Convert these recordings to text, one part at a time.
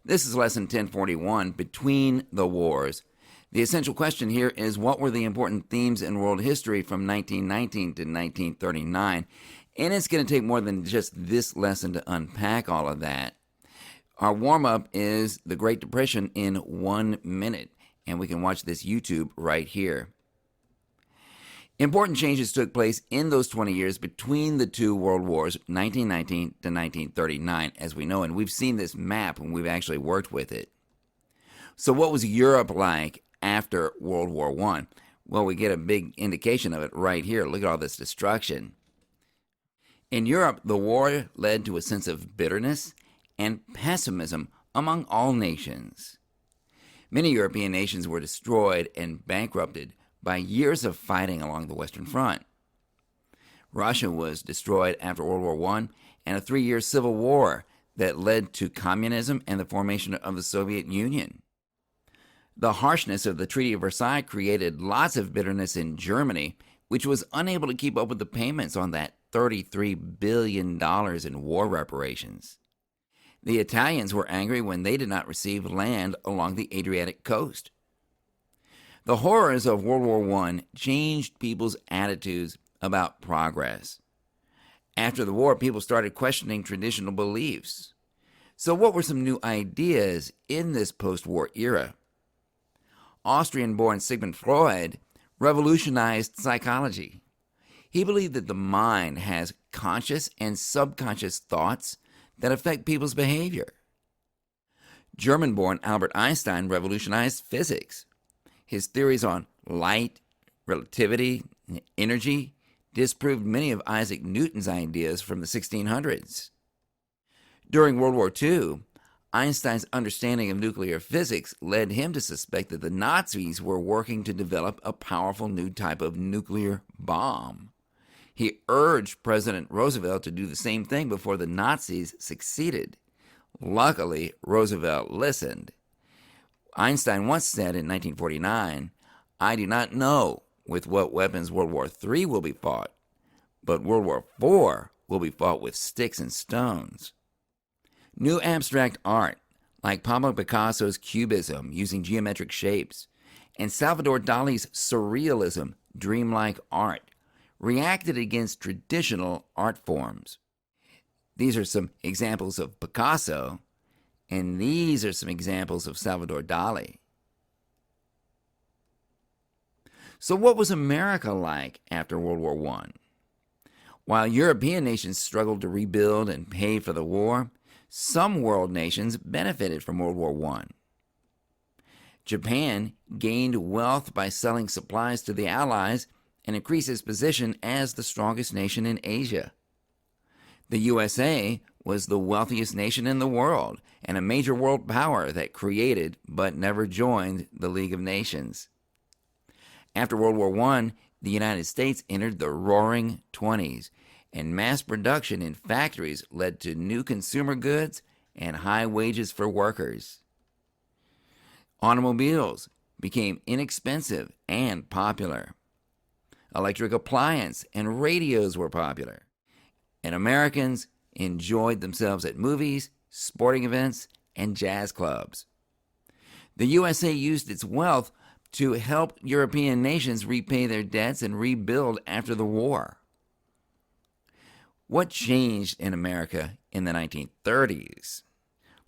This is lesson 1041, Between the Wars. The essential question here is, what were the important themes in world history from 1919 to 1939? And it's going to take more than just this lesson to unpack all of that. Our warm-up is the Great Depression in 1 minute, and we can watch this YouTube right here. Important changes took place in those 20 years between the two world wars, 1919 to 1939, as we know, and we've seen this map and we've actually worked with it. So what was Europe like after World War I? Well, we get a big indication of it right here. Look at all this destruction. In Europe, the war led to a sense of bitterness and pessimism among all nations. Many European nations were destroyed and bankrupted by years of fighting along the Western Front. Russia was destroyed after World War I and a 3-year civil war that led to communism and the formation of the Soviet Union. The harshness of the Treaty of Versailles created lots of bitterness in Germany, which was unable to keep up with the payments on that $33 billion in war reparations. The Italians were angry when they did not receive land along the Adriatic coast. The horrors of World War I changed people's attitudes about progress. After the war, people started questioning traditional beliefs. So what were some new ideas in this post-war era? Austrian-born Sigmund Freud revolutionized psychology. He believed that the mind has conscious and subconscious thoughts that affect people's behavior. German-born Albert Einstein revolutionized physics. His theories on light, relativity, and energy disproved many of Isaac Newton's ideas from the 1600s. During World War II, Einstein's understanding of nuclear physics led him to suspect that the Nazis were working to develop a powerful new type of nuclear bomb. He urged President Roosevelt to do the same thing before the Nazis succeeded. Luckily, Roosevelt listened. Einstein once said in 1949, "I do not know with what weapons World War III will be fought, but World War IV will be fought with sticks and stones." New abstract art, like Pablo Picasso's Cubism using geometric shapes, and Salvador Dali's Surrealism, dreamlike art, reacted against traditional art forms. These are some examples of Picasso, and these are some examples of Salvador Dali. So what was America like after World War I? While European nations struggled to rebuild and pay for the war, some world nations benefited from World War I. Japan gained wealth by selling supplies to the Allies and increased its position as the strongest nation in Asia. The USA was the wealthiest nation in the world and a major world power that created but never joined the League of Nations. After World War I, the United States entered the Roaring Twenties, and mass production in factories led to new consumer goods and high wages for workers. Automobiles became inexpensive and popular. Electric appliances and radios were popular. And Americans enjoyed themselves at movies, sporting events, and jazz clubs. The USA used its wealth to help European nations repay their debts and rebuild after the war. What changed in America in the 1930s?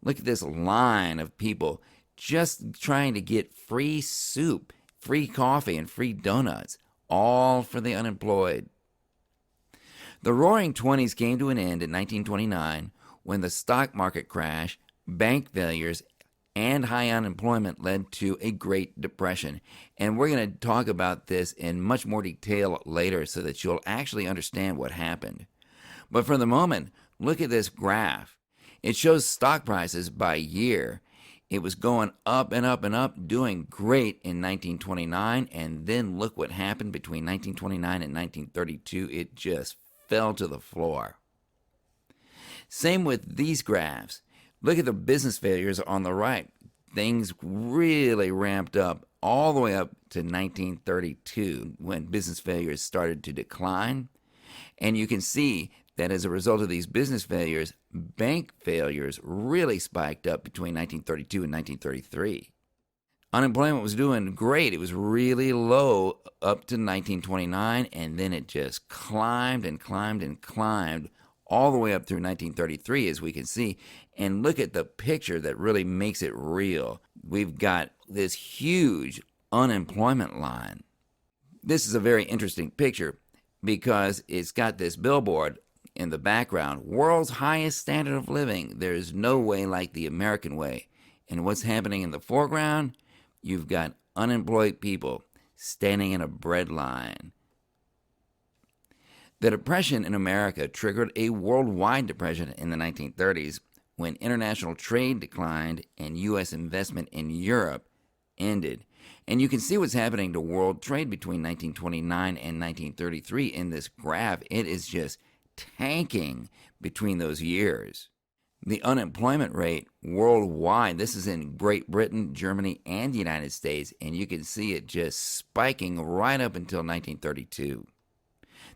Look at this line of people just trying to get free soup, free coffee, and free donuts, all for the unemployed. The Roaring Twenties came to an end in 1929 when the stock market crash, bank failures, and high unemployment led to a Great Depression. And we're going to talk about this in much more detail later so that you'll actually understand what happened. But for the moment, look at this graph. It shows stock prices by year. It was going up and up and up, doing great in 1929, and then look what happened between 1929 and 1932. It just fell to the floor. Same with these graphs. Look at the business failures on the right. Things really ramped up all the way up to 1932 when business failures started to decline. And you can see that as a result of these business failures, bank failures really spiked up between 1932 and 1933. Unemployment was doing great. It was really low up to 1929, and then it just climbed and climbed and climbed all the way up through 1933, as we can see. And look at the picture that really makes it real. We've got this huge unemployment line. This is a very interesting picture because it's got this billboard in the background, world's highest standard of living. There's no way like the American way. And what's happening in the foreground? You've got unemployed people standing in a bread line. The Depression in America triggered a worldwide depression in the 1930s when international trade declined and U.S. investment in Europe ended. And you can see what's happening to world trade between 1929 and 1933 in this graph. It is just tanking between those years. The unemployment rate worldwide, this is in Great Britain, Germany, and the United States, and you can see it just spiking right up until 1932.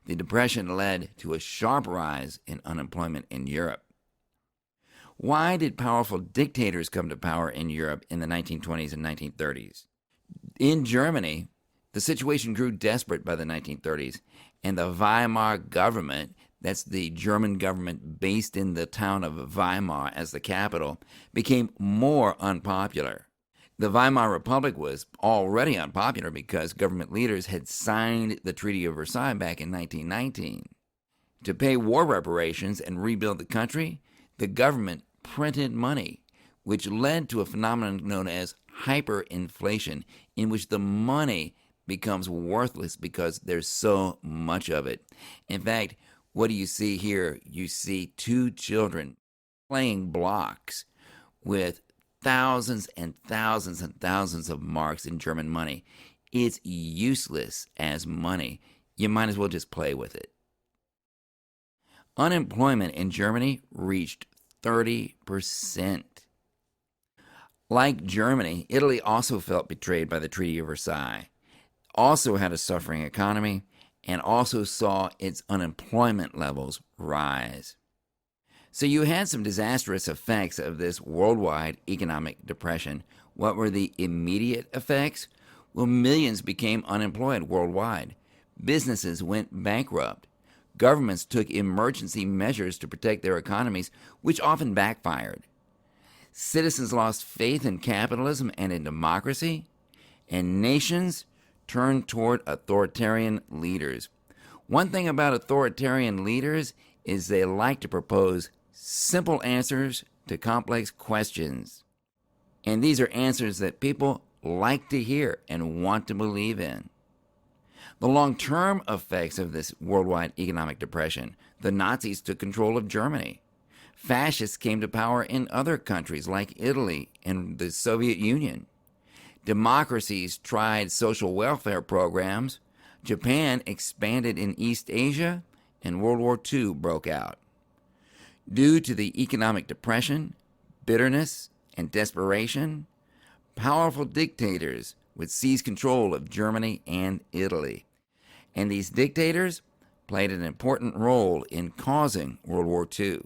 The Depression led to a sharp rise in unemployment in Europe. Why did powerful dictators come to power in Europe in the 1920s and 1930s? In Germany, the situation grew desperate by the 1930s, and the Weimar government, that's the German government based in the town of Weimar as the capital, became more unpopular. The Weimar Republic was already unpopular because government leaders had signed the Treaty of Versailles back in 1919. To pay war reparations and rebuild the country, the government printed money, which led to a phenomenon known as hyperinflation, in which the money becomes worthless because there's so much of it. In fact, what do you see here? You see two children playing blocks with thousands and thousands and thousands of marks in German money. It's useless as money. You might as well just play with it. Unemployment in Germany reached 30%. Like Germany, Italy also felt betrayed by the Treaty of Versailles, also had a suffering economy, and also saw its unemployment levels rise. So you had some disastrous effects of this worldwide economic depression. What were the immediate effects? Well, millions became unemployed worldwide. Businesses went bankrupt. Governments took emergency measures to protect their economies, which often backfired. Citizens lost faith in capitalism and in democracy, and nations turned toward authoritarian leaders. One thing about authoritarian leaders is they like to propose simple answers to complex questions. And these are answers that people like to hear and want to believe in. The long-term effects of this worldwide economic depression: the Nazis took control of Germany. Fascists came to power in other countries like Italy and the Soviet Union. Democracies tried social welfare programs. Japan expanded in East Asia, and World War II broke out. Due to the economic depression, bitterness, and desperation, powerful dictators would seize control of Germany and Italy. And these dictators played an important role in causing World War II.